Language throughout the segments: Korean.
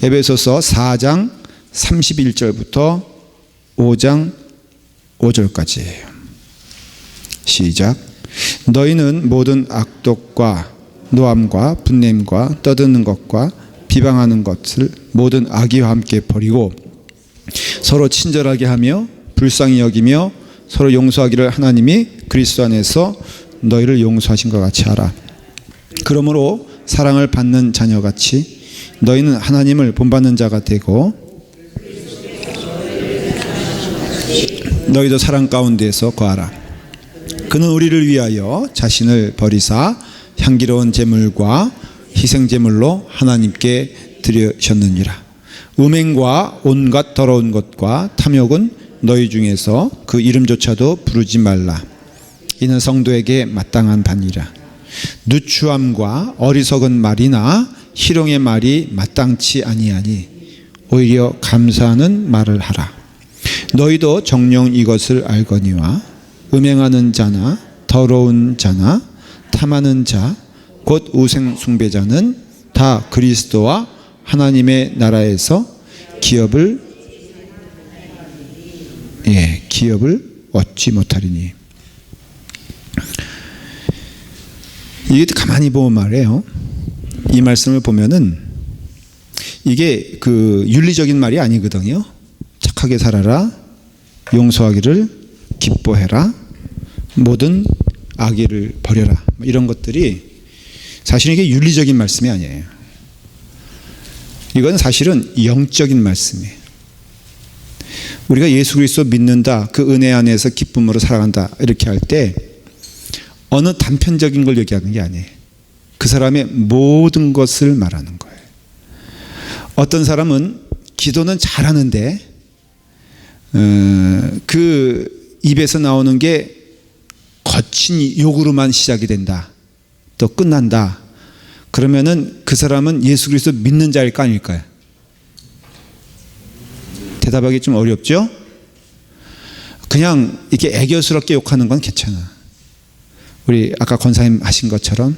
에베소서 4장 31절부터 5장 5절까지예요. 시작. 너희는 모든 악독과 노함과 분냄과 떠드는 것과 비방하는 것을 모든 악의와 함께 버리고 서로 친절하게 하며 불쌍히 여기며 서로 용서하기를 하나님이 그리스도 안에서 너희를 용서하신 것 같이 하라. 그러므로 사랑을 받는 자녀같이 너희는 하나님을 본받는 자가 되고 너희도 사랑 가운데에서 거하라. 그는 우리를 위하여 자신을 버리사 향기로운 제물과 희생제물로 하나님께 드리셨느니라. 음행과 온갖 더러운 것과 탐욕은 너희 중에서 그 이름조차도 부르지 말라. 이는 성도에게 마땅한 바니라. 누추함과 어리석은 말이나 희롱의 말이 마땅치 아니하니 오히려 감사하는 말을 하라. 너희도 정녕 이것을 알거니와 음행하는 자나 더러운 자나 탐하는 자 곧 우상 숭배자는 다 그리스도와 하나님의 나라에서 기업을 얻지 못하리니. 이게 가만히 보면 말이에요. 이 말씀을 보면은 이게 그 윤리적인 말이 아니거든요. 착하게 살아라, 용서하기를 기뻐해라, 모든 악의를 버려라, 이런 것들이 사실은 이게 윤리적인 말씀이 아니에요. 이건 사실은 영적인 말씀이에요. 우리가 예수 그리스도 믿는다, 그 은혜 안에서 기쁨으로 살아간다 이렇게 할 때 어느 단편적인 걸 얘기하는 게 아니에요. 그 사람의 모든 것을 말하는 거예요. 어떤 사람은 기도는 잘하는데 그 입에서 나오는 게 거친 욕으로만 시작이 된다, 또 끝난다. 그러면은 그 사람은 예수 그리스도 믿는 자일까 아닐까요? 대답하기 좀 어렵죠? 그냥 이렇게 애교스럽게 욕하는 건 괜찮아. 우리 아까 권사님 하신 것처럼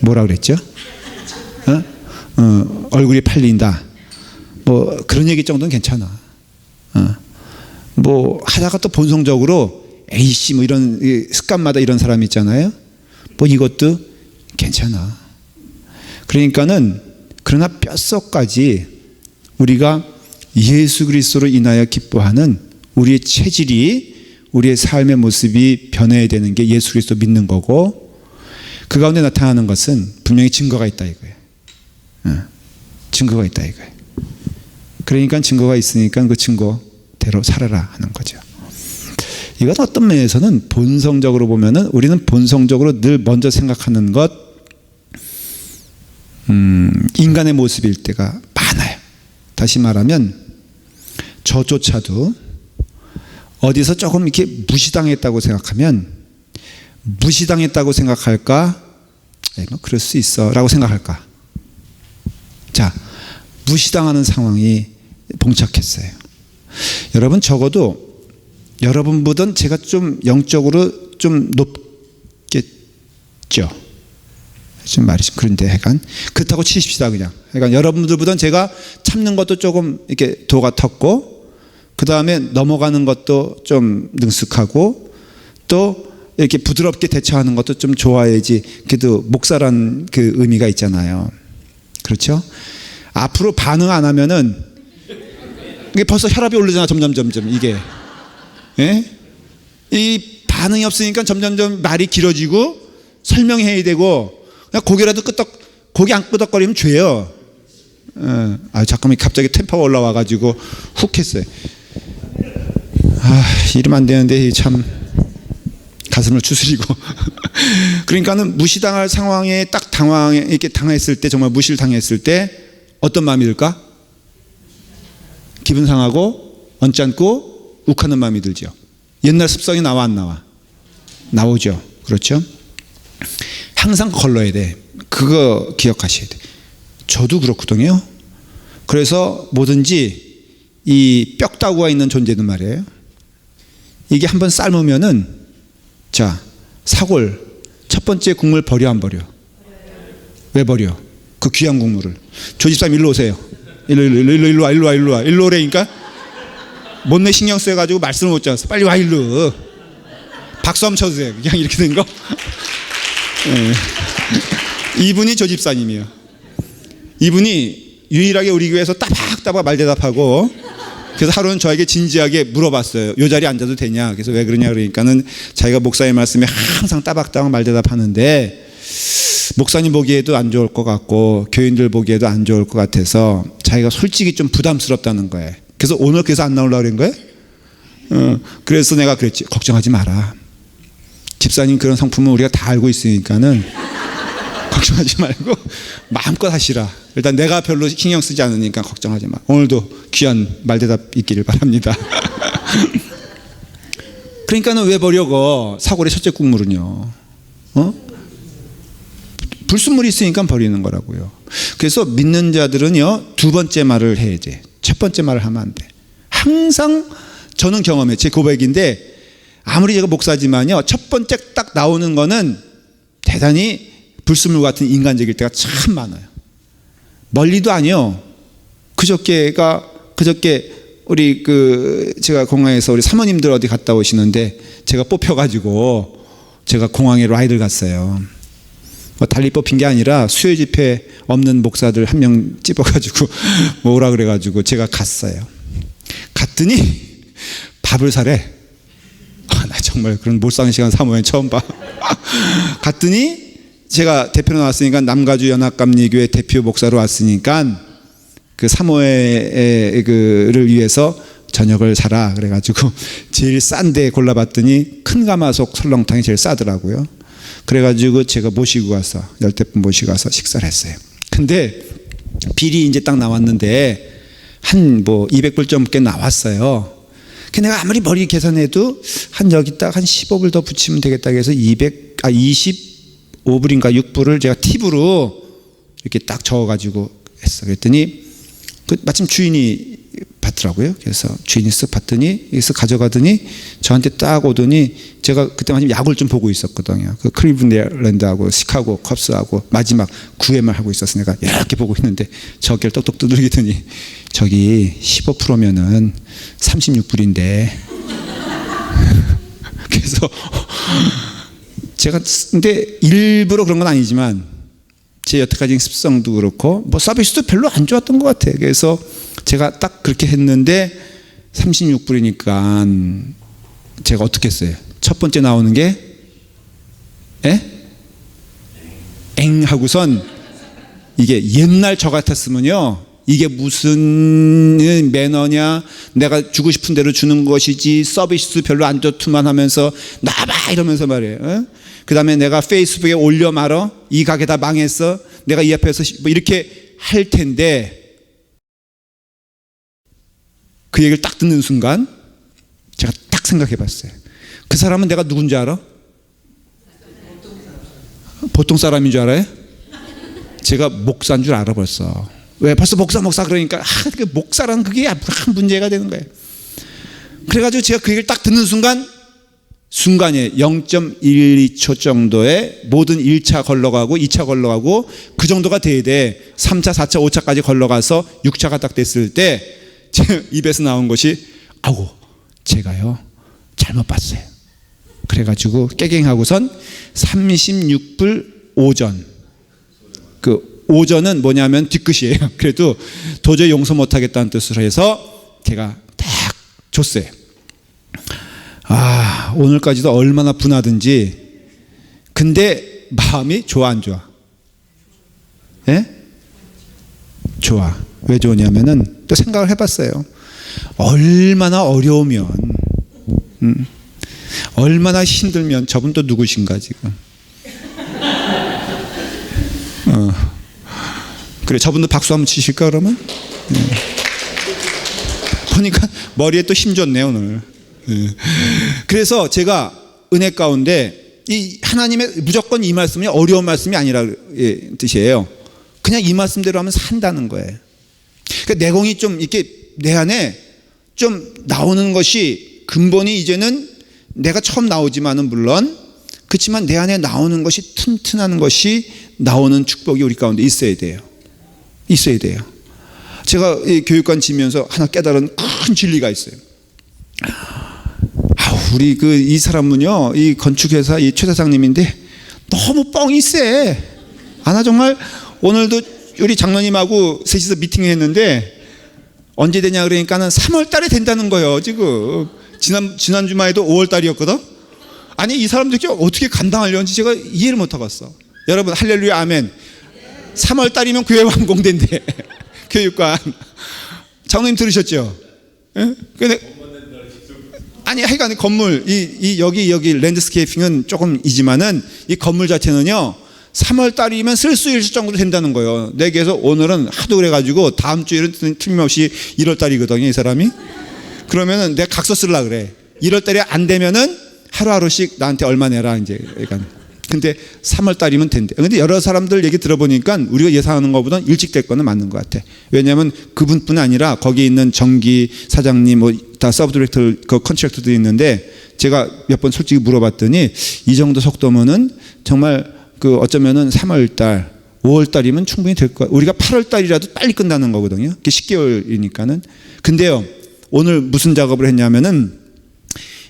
뭐라 그랬죠? 얼굴이 팔린다, 뭐 그런 얘기 정도는 괜찮아. 뭐 하다가 또 본성적으로 에이씨 뭐 이런 습관마다 이런 사람이 있잖아요. 뭐 이것도 괜찮아. 그러니까는 그러나 뼛속까지 우리가 예수 그리스도로 인하여 기뻐하는 우리의 체질이, 우리의 삶의 모습이 변해야 되는 게 예수 그리스도 믿는 거고, 그 가운데 나타나는 것은 분명히 증거가 있다 이거예요. 증거가 있다 이거예요. 그러니까 증거가 있으니까 그 증거대로 살아라 하는 거죠. 이건 어떤 면에서는 본성적으로 보면은 우리는 본성적으로 늘 먼저 생각하는 것, 인간의 모습일 때가 많아요. 다시 말하면 저조차도 어디서 조금 이렇게 무시당했다고 생각하면, 무시당했다고 생각할까? 뭐 그럴 수 있어 라고 생각할까? 자, 무시당하는 상황이 봉착했어요. 여러분, 적어도 여러분보단 제가 좀 영적으로 좀 높겠죠. 지금 말이 좀 그런데 약간 그렇다고 치십시다. 그냥 그러니까 여러분들보단 제가 참는 것도 조금 이렇게 도가 텄고, 그 다음에 넘어가는 것도 좀 능숙하고, 또 이렇게 부드럽게 대처하는 것도 좀 좋아야지. 그래도 목사란 그 의미가 있잖아요. 그렇죠? 앞으로 반응 안 하면은 이게 벌써 혈압이 오르잖아. 점점 이게. 예? 이 반응이 없으니까 점점 말이 길어지고 설명해야 되고, 그냥 고개라도 고개 안 끄덕거리면 죄요. 잠깐만, 갑자기 템포가 올라와가지고 훅 했어요. 이러면 안 되는데 참 가슴을 추스리고. 그러니까는 무시당할 상황에 딱 이렇게 당했을 때, 정말 무시를 당했을 때 어떤 마음이 들까? 기분 상하고 언짢고 욱하는 마음이 들죠. 옛날 습성이 나와 안 나와? 나오죠. 그렇죠? 항상 걸러야 돼. 그거 기억하셔야 돼. 저도 그렇거든요. 그래서 뭐든지 이 뼈다구가 있는 존재는 말이에요. 이게 한번 삶으면은, 자, 사골 첫 번째 국물 버려 안 버려? 왜 버려? 그 귀한 국물을. 조집사님 일로 오세요. 일로 와. 일로 오래니까 못내 신경 쓰여가지고 말씀을 못 잡았어. 빨리 와, 일로. 박수 한번 쳐주세요. 그냥 이렇게 된 거. 네. 이분이 조 집사님이에요. 이분이 유일하게 우리 교회에서 따박따박 말대답하고, 그래서 하루는 저에게 진지하게 물어봤어요. 요 자리에 앉아도 되냐? 그래서 왜 그러냐 그러니까는 자기가 목사님 말씀에 항상 따박따박 말대답하는데 목사님 보기에도 안 좋을 것 같고 교인들 보기에도 안 좋을 것 같아서 자기가 솔직히 좀 부담스럽다는 거예요. 그래서 오늘 그래서 안 나오려고 그런 거예요. 그래서 내가 그랬지. 걱정하지 마라. 집사님 그런 성품은 우리가 다 알고 있으니까는 걱정하지 말고 마음껏 하시라. 일단 내가 별로 신경 쓰지 않으니까 걱정하지 마. 오늘도 귀한 말대답 있기를 바랍니다. 그러니까는 왜 버려고? 사골의 첫째 국물은요. 불순물이 있으니까 버리는 거라고요. 그래서 믿는 자들은요, 두 번째 말을 해야 돼. 첫 번째 말을 하면 안 돼. 항상 저는 경험해. 제 고백인데 아무리 제가 목사지만요, 첫 번째 딱 나오는 거는 대단히 불순물 같은 인간적일 때가 참 많아요. 멀리도 아니요. 그저께 우리 제가 공항에서 우리 사모님들 어디 갔다 오시는데 제가 뽑혀가지고 제가 공항에 라이드를 갔어요. 달리 뽑힌 게 아니라 수요 집회 없는 목사들 한 명 찝어가지고 오라 그래가지고 제가 갔어요. 갔더니 밥을 사래. 나 정말 그런 몰상한 시간 사모님 처음 봐. 갔더니 제가 대표로 나왔으니까 남가주 연합감리교회 대표 목사로 왔으니까 그 사모회를 위해서 저녁을 사라 그래가지고 제일 싼 데 골라봤더니 큰 가마솥 설렁탕이 제일 싸더라고요. 그래가지고 제가 모시고 가서 열대분 모시고 가서 식사를 했어요. 근데 비리 이제 딱 나왔는데 한 200불 넘게 나왔어요. 근데 내가 아무리 머리 계산해도 한 여기다 한 15불 더 붙이면 되겠다 해서 25불인가 6불을 제가 팁으로 이렇게 딱 적어가지고 했어. 그랬더니 마침 주인이 받더라고요. 그래서 주인이 쓱 받더니 여기서 가져가더니 저한테 딱 오더니 제가 그때 마침 야구를 좀 보고 있었거든요. 그 클리블랜드하고 시카고 컵스하고 마지막 9회말 하고 있어서 내가 이렇게 보고 있는데 저 어깨를 똑똑 두들기더니 저기 15%면은 36불인데 그래서 제가 근데 일부러 그런 건 아니지만 제 여태까지 습성도 그렇고 서비스도 별로 안 좋았던 것 같아요. 그래서 제가 딱 그렇게 했는데 36불이니까 제가 어떻게 했어요? 첫 번째 나오는 게 엥 하고선 이게 옛날 저 같았으면요, 이게 무슨 매너냐, 내가 주고 싶은 대로 주는 것이지 서비스 별로 안 좋더만 하면서 나봐 이러면서 말이에요. 그 다음에 내가 페이스북에 올려 말어, 이 가게 다 망했어, 내가 이 앞에서 이렇게 할 텐데 그 얘기를 딱 듣는 순간 제가 딱 생각해 봤어요. 그 사람은 내가 누군지 알아? 보통 사람인 줄 알아요? 제가 목사인 줄 알아 벌써. 왜? 벌써 목사 그러니까 그 목사라는 그게 한 문제가 되는 거예요. 그래가지고 제가 그 얘기를 딱 듣는 순간에 0.12초 정도의 모든 1차 걸러가고 2차 걸러가고 그 정도가 돼야 돼. 3차, 4차, 5차까지 걸러가서 6차가 딱 됐을 때 제 입에서 나온 것이 아우 제가요 잘못 봤어요. 그래가지고 깨갱하고선 36불 오전. 그 오전은 뭐냐면 뒤끝이에요. 그래도 도저히 용서 못하겠다는 뜻으로 해서 제가 딱 줬어요. 오늘까지도 얼마나 분하든지. 근데 마음이 좋아 안 좋아? 좋아. 왜 좋으냐면은 또 생각을 해봤어요. 얼마나 어려우면, 얼마나 힘들면 저분 또 누구신가 지금? 그래, 저분도 박수 한번 치실까 그러면? 보니까 머리에 또 힘 줬네 오늘. 그래서 제가 은혜 가운데 이 하나님의 무조건 이 말씀이 어려운 말씀이 아니라 뜻이에요. 그냥 이 말씀대로 하면 산다는 거예요. 그러니까 내공이 좀 이렇게 내 안에 좀 나오는 것이 근본이 이제는 내가 처음 나오지만은 물론 그렇지만 내 안에 나오는 것이 튼튼한 것이 나오는 축복이 우리 가운데 있어야 돼요. 있어야 돼요. 제가 이 교육관 지면서 하나 깨달은 큰 진리가 있어요. 우리 이 사람은요, 이 건축회사 이 최 사장님인데 너무 뻥이 세. 나 정말 오늘도 우리 장로님하고 셋이서 미팅을 했는데 언제 되냐 그러니까는 3월 달에 된다는 거예요. 지금 지난 주말에도 5월 달이었거든. 아니 이 사람들이 어떻게 감당하려는지 제가 이해를 못 하겠어. 여러분 할렐루야 아멘. 3월 달이면 교회 완공된대. 교육관. 장로님 들으셨죠? 예? 근데 아니 하여간 건물 여기 랜드스케이핑은 조금이지만은 이 건물 자체는요 3월 달이면 쓸 수 있을 정도로 된다는 거예요. 내게서 오늘은 하도 그래가지고 다음 주에는 틀림없이 1월 달이거든요 이 사람이. 그러면은 내가 각서 쓰려고 그래. 1월 달에 안 되면은 하루하루씩 나한테 얼마 내라 이제. 그러니까 근데 3월 달이면 된대. 근데 여러 사람들 얘기 들어보니까 우리가 예상하는 것보다 일찍 될 거는 맞는 것 같아. 왜냐하면 그분뿐 아니라 거기 있는 정기 사장님 다 서브 디렉터 그 컨트랙터도 있는데 제가 몇 번 솔직히 물어봤더니 이 정도 속도면은 정말 어쩌면은 3월 달 5월 달이면 충분히 될 거야. 우리가 8월 달이라도 빨리 끝나는 거거든요. 그게 10개월이니까는. 근데요 오늘 무슨 작업을 했냐면은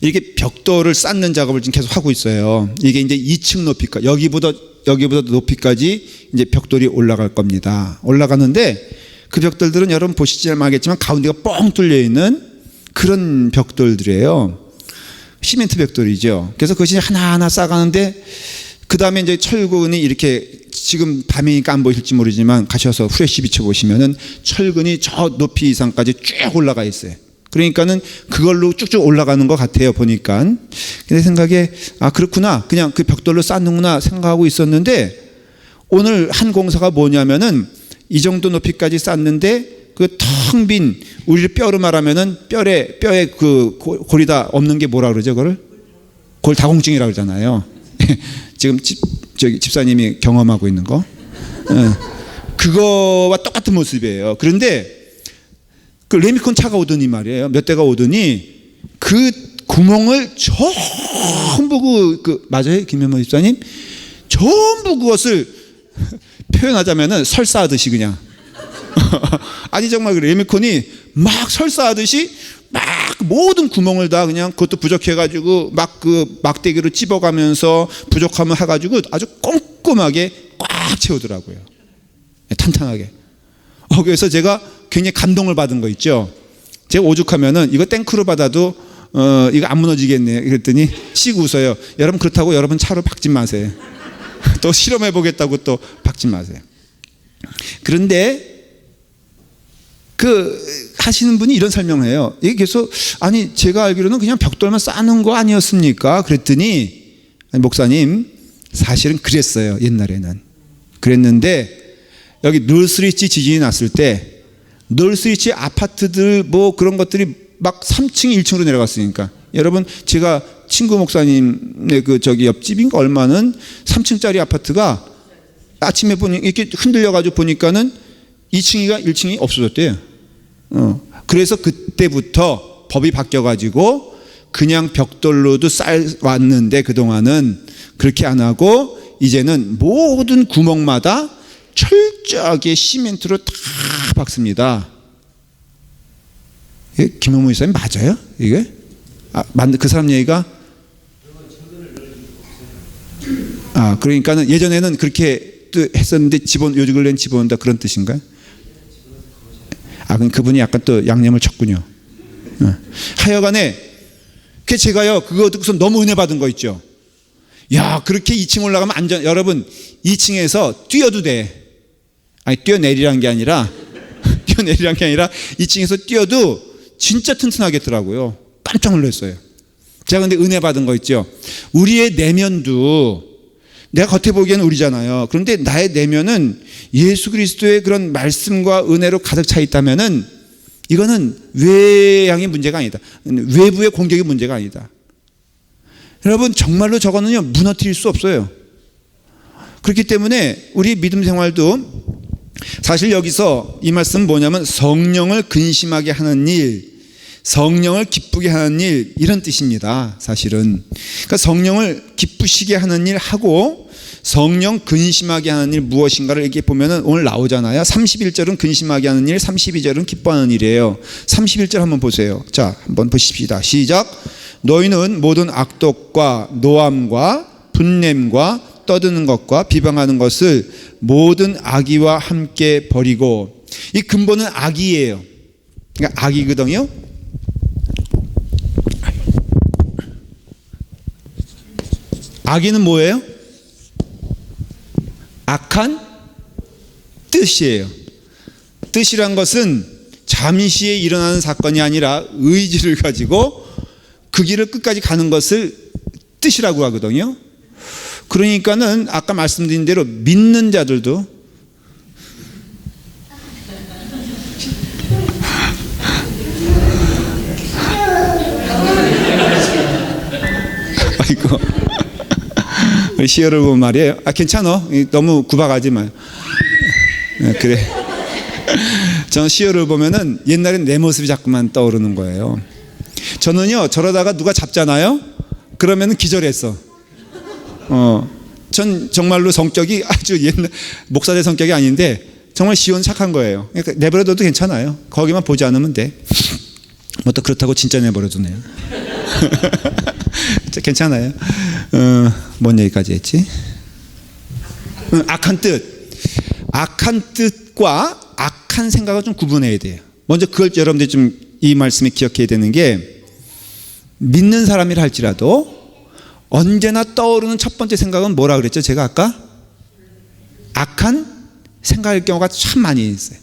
이렇게 벽돌을 쌓는 작업을 지금 계속 하고 있어요. 이게 이제 2층 높이까지 여기보다 높이까지 이제 벽돌이 올라갈 겁니다. 올라가는데 그 벽돌들은 여러분 보시지 알겠지만 가운데가 뻥 뚫려 있는 그런 벽돌들이에요. 시멘트 벽돌이죠. 그래서 그것이 하나하나 쌓아가는데 그 다음에 이제 철근이 이렇게 지금 밤이니까 안 보실지 모르지만 가셔서 후레쉬 비춰보시면은 철근이 저 높이 이상까지 쭉 올라가 있어요. 그러니까는 그걸로 쭉쭉 올라가는 것 같아요 보니까. 내 생각에 그렇구나 그냥 그 벽돌로 쌓는구나 생각하고 있었는데 오늘 한 공사가 뭐냐면은 이 정도 높이까지 쌓는데 그 텅 빈 우리를 뼈로 말하면은 뼈에 그 골이 다 없는 게 뭐라 그러죠 그걸? 골다공증이라고 그러잖아요. 지금 집사님이 경험하고 있는 거 그거와 똑같은 모습이에요. 그런데 그 레미콘 차가 오더니 말이에요. 몇 대가 오더니 그 구멍을 전부 맞아요 김현모 집사님? 전부 그것을 표현하자면은 설사하듯이 그냥 아니 정말 그 레미콘이 막 설사하듯이 막 모든 구멍을 다 그냥 그것도 부족해가지고 막 막대기로 찝어가면서 부족함을 해가지고 아주 꼼꼼하게 꽉 채우더라고요. 탄탄하게. 그래서 제가 굉장히 감동을 받은 거 있죠. 제가 오죽하면은 이거 탱크로 받아도 이거 안 무너지겠네. 그랬더니 씩 웃어요. 여러분 그렇다고 여러분 차로 박지 마세요. 또 실험해 보겠다고 또 박지 마세요. 그런데 하시는 분이 이런 설명을 해요. 이게 계속 아니 제가 알기로는 그냥 벽돌만 쌓는 거 아니었습니까? 그랬더니 아니, 목사님 사실은 그랬어요. 옛날에는 그랬는데 여기 놀스리치 지진이 났을 때 놀스리치 아파트들 뭐 그런 것들이 막 3층 1층으로 내려갔으니까 여러분 제가 친구 목사님의 옆집인가 얼마는 3층짜리 아파트가 아침에 보니 이렇게 흔들려가지고 보니까는 2층이가 1층이 없어졌대요. 그래서 그때부터 법이 바뀌어가지고 그냥 벽돌로도 쌓아왔는데 그동안은 그렇게 안 하고 이제는 모든 구멍마다 철저하게 시멘트로 다 박습니다. 김영무 이사님 맞아요? 이게? 그 사람 얘기가? 그러니까는 예전에는 그렇게 했었는데 요즘 근래는 집어넣는다 그런 뜻인가요? 그럼 그분이 약간 또 양념을 쳤군요. 하여간에 제가요 그거 듣고서 너무 은혜 받은 거 있죠. 야 그렇게 2층 올라가면 여러분 2층에서 뛰어도 돼. 아니 뛰어내리란 게 아니라 2층에서 뛰어도 진짜 튼튼하겠더라고요. 깜짝 놀랐어요. 제가 근데 은혜 받은 거 있죠. 우리의 내면도 내가 겉에 보기에는 우리잖아요. 그런데 나의 내면은 예수 그리스도의 그런 말씀과 은혜로 가득 차 있다면은 이거는 외양의 문제가 아니다. 외부의 공격의 문제가 아니다. 여러분 정말로 저거는요 무너뜨릴 수 없어요. 그렇기 때문에 우리 믿음 생활도 사실 여기서 이 말씀은 뭐냐면 성령을 근심하게 하는 일, 성령을 기쁘게 하는 일 이런 뜻입니다. 사실은 그러니까 성령을 기쁘시게 하는 일 하고 성령 근심하게 하는 일 무엇인가를 이렇게 보면은 오늘 나오잖아요. 31절은 근심하게 하는 일, 32절은 기뻐하는 일이에요. 31절 한번 보세요. 자, 한번 보십시다. 시작. 너희는 모든 악독과 노함과 분냄과 떠드는 것과 비방하는 것을 모든 악의와 함께 버리고, 이 근본은 악이에요. 그러니까 악이거든요. 악의는 뭐예요? 악한 뜻이에요. 뜻이란 것은 잠시에 일어나는 사건이 아니라 의지를 가지고 그 길을 끝까지 가는 것을 뜻이라고 하거든요. 그러니까는 아까 말씀드린 대로 믿는 자들도 아이고, 우리 시어를 보면 말이에요. 괜찮아. 너무 구박하지 마요. 그래. 저는 시어를 보면은 옛날엔 내 모습이 자꾸만 떠오르는 거예요. 저는요, 저러다가 누가 잡잖아요. 그러면은 기절했어. 전 정말로 성격이 아주 옛날 목사의 성격이 아닌데 정말 시원 착한 거예요. 그러니까 내버려둬도 괜찮아요. 거기만 보지 않으면 돼. 뭐 또 그렇다고 진짜 내버려두네요. 괜찮아요. 뭔 얘기까지 했지? 악한 뜻. 악한 뜻과 악한 생각을 좀 구분해야 돼요. 먼저 그걸 여러분들이 좀 이 말씀에 기억해야 되는 게, 믿는 사람이라 할지라도 언제나 떠오르는 첫 번째 생각은 뭐라 그랬죠? 제가 아까 악한 생각일 경우가 참 많이 있어요.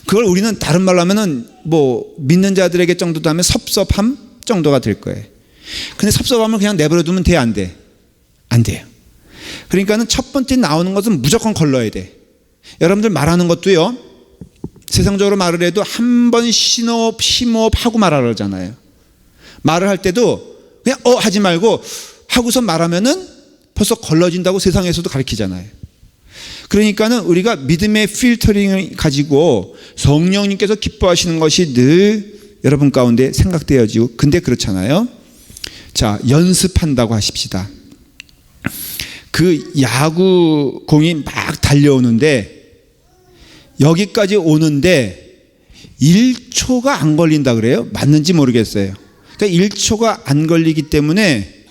그걸 우리는 다른 말로 하면은 뭐 믿는 자들에게 정도도 하면 섭섭함 정도가 될 거예요. 근데 섭섭함을 그냥 내버려두면 돼, 안 돼? 안 돼요. 그러니까는 첫 번째 나오는 것은 무조건 걸러야 돼. 여러분들 말하는 것도요, 세상적으로 말을 해도 한 번 심호흡하고 말하잖아요. 말을 할 때도 그냥 하지 말고 하고서 말하면은 벌써 걸러진다고 세상에서도 가르치잖아요. 그러니까는 우리가 믿음의 필터링을 가지고 성령님께서 기뻐하시는 것이 늘 여러분 가운데 생각되어지고, 근데 그렇잖아요. 자, 연습한다고 하십시다. 그 야구 공이 막 달려오는데 여기까지 오는데 1초가 안 걸린다 그래요? 맞는지 모르겠어요. 그러니까 1초가 안 걸리기 때문에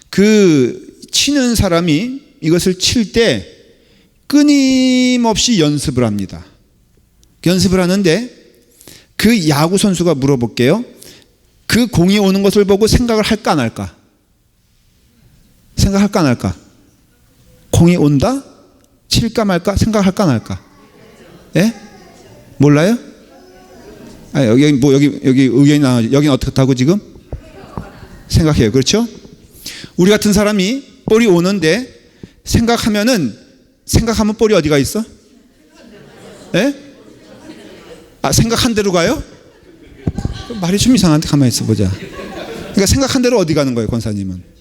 그 치는 사람이 이것을 칠 때 끊임없이 연습을 합니다. 연습을 하는데 그 야구 선수가 물어볼게요. 그 공이 오는 것을 보고 생각을 할까 안 할까? 생각할까 안 할까? 공이 온다? 칠까 말까? 생각할까 안 할까? 예? 몰라요? 아, 여기 의견이 나와요. 여기는 어떻다고 지금? 생각해요. 그렇죠? 우리 같은 사람이 볼이 오는데 생각하면 볼이 어디가 있어? 예? 아, 생각한 대로 가요? 말이 좀 이상한데 가만히 있어 보자. 그러니까 생각한 대로 어디 가는 거예요, 권사님은?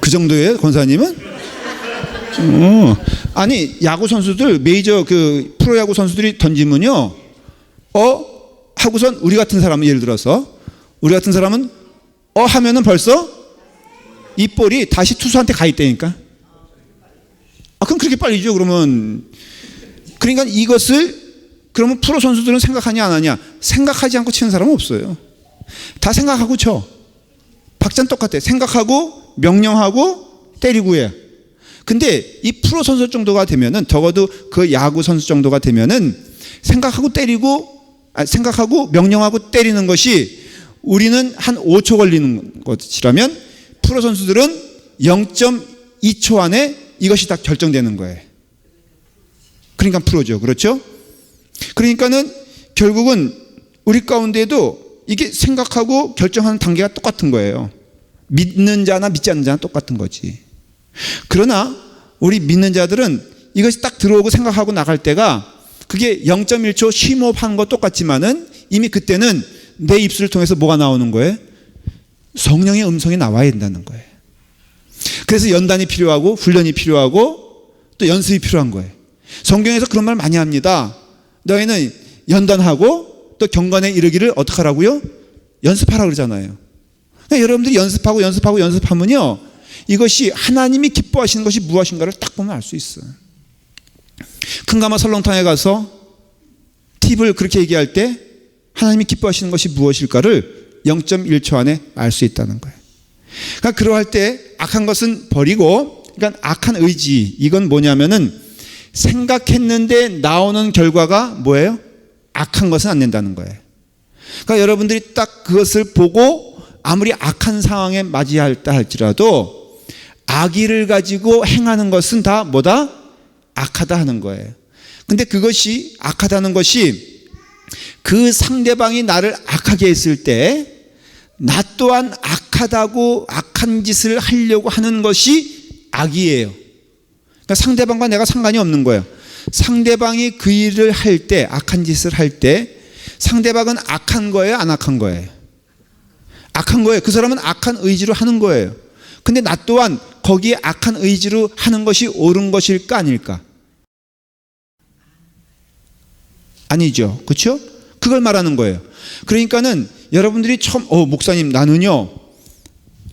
그 정도예요, 권사님은? 아니, 야구 선수들, 메이저 그 프로야구 선수들이 던지면요, 하고선 우리 같은 사람은, 예를 들어서 우리 같은 사람은 하면은 벌써 이 볼이 다시 투수한테 가 있다니까. 그럼 그렇게 빨리죠. 그러면 그러니까 이것을, 그러면 프로 선수들은 생각하냐 안 하냐? 생각하지 않고 치는 사람은 없어요. 다 생각하고 쳐. 박자는 똑같아. 생각하고 명령하고 때리고 해. 근데 이 프로 선수 정도가 되면은, 적어도 그 야구 선수 정도가 되면은 생각하고 명령하고 때리는 것이 우리는 한 5초 걸리는 것이라면 프로 선수들은 0.2초 안에 이것이 다 결정되는 거예요. 그러니까 프로죠. 그렇죠? 그러니까는 결국은 우리 가운데도 이게 생각하고 결정하는 단계가 똑같은 거예요. 믿는 자나 믿지 않는 자나 똑같은 거지. 그러나 우리 믿는 자들은 이것이 딱 들어오고 생각하고 나갈 때가, 그게 0.1초 심호흡하는 거 똑같지만은 이미 그때는 내 입술을 통해서 뭐가 나오는 거예요? 성령의 음성이 나와야 된다는 거예요. 그래서 연단이 필요하고 훈련이 필요하고 또 연습이 필요한 거예요. 성경에서 그런 말 많이 합니다. 너희는 연단하고 또 경건에 이르기를 어떻게 하라고요? 연습하라고 그러잖아요. 그러니까 여러분들이 연습하면요, 이것이 하나님이 기뻐하시는 것이 무엇인가를 딱 보면 알 수 있어요. 큰가마 설렁탕에 가서 팁을 그렇게 얘기할 때 하나님이 기뻐하시는 것이 무엇일까를 0.1초 안에 알 수 있다는 거예요. 그러니까 그러할 때 악한 것은 버리고, 그러니까 악한 의지, 이건 뭐냐면은 생각했는데 나오는 결과가 뭐예요? 악한 것은 안 된다는 거예요. 그러니까 여러분들이 딱 그것을 보고 아무리 악한 상황에 맞이할다 할지라도 악의를 가지고 행하는 것은 다 뭐다? 악하다 하는 거예요. 근데 그것이 악하다는 것이 그 상대방이 나를 악하게 했을 때 나 또한 악하다고 악한 짓을 하려고 하는 것이 악이에요. 그러니까 상대방과 내가 상관이 없는 거예요. 상대방이 그 일을 할 때, 악한 짓을 할 때 상대방은 악한 거예요, 안 악한 거예요? 악한 거예요. 그 사람은 악한 의지로 하는 거예요. 근데 나 또한 거기에 악한 의지로 하는 것이 옳은 것일까 아닐까? 아니죠. 그렇죠? 그걸 말하는 거예요. 그러니까는 여러분들이 처음 목사님 나는요